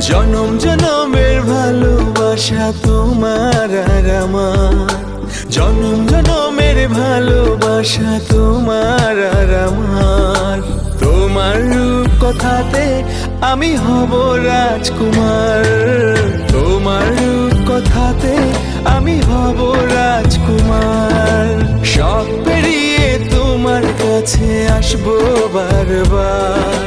জনম জনমের ভালোবাসা তোমার আর আমার, জনম জনমের ভালোবাসা তোমার আর আমার। তোমার রূপ কথাতে আমি হব রাজকুমার, তোমার রূপ কথাতে আমি হব রাজকুমার। সব পেরিয়ে তোমার কাছে আসবো বারবার,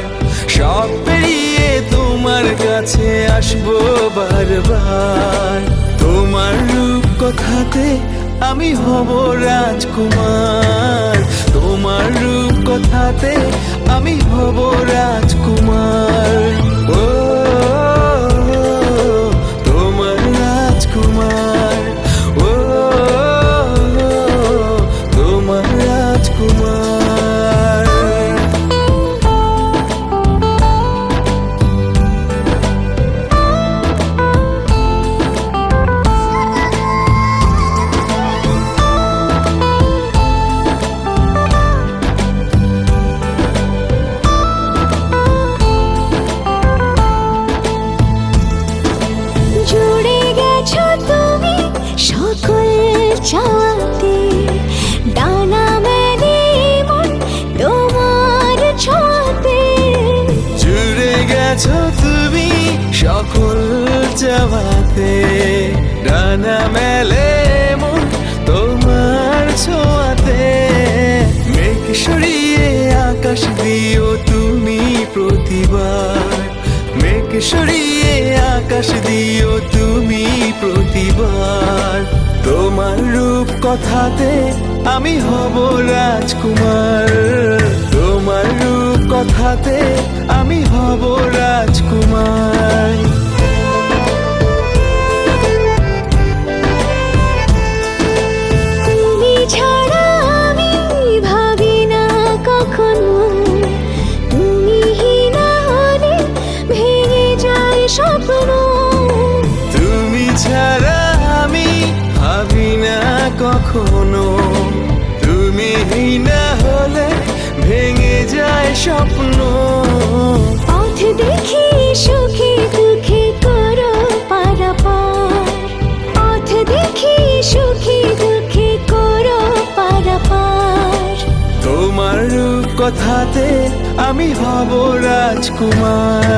সব পেরিয়ে তোমার কাছে আসবো বারবার। তোমার রূপ কথাতে আমি হব রাজকুমার, তোমার রূপ কথাতে আমি হব রাজকুমার। ও তোমার রাজকুমার, ও তোমার রাজকুমার। চাওয়াতে ডানা মেলে মন তোমার ছোঁয়াতে, জুড়ে গেছো তুমি সকল চাওয়াতে, ডানা মেলে মন তোমার ছোঁয়াতে। মেঘ সরিয়ে আকাশ দিও তুমি প্রতিবার, মেঘ সরিয়ে আকাশ দিও তুমি প্রতিবার। তোমার রূপ কথাতে আমি হব রাজকুমার, তোমার রূপ কথাতে আমি হব রাজকুমার। তুমি ছাড়া আমি ভাবি না কখনো, তুমি না হলে ভেঙে যায় স্বপ্ন। তুমি ছাড়া আমি ভাবি না কখনো, তুমি না হলে ভেঙে যায় স্বপ্ন। পথ দেখি সুখে দুঃখে করো পারাপার, পথ দেখি সুখে দুঃখে করো পারাপার। তোমার রূপ কথাতে আমি হব রাজকুমার,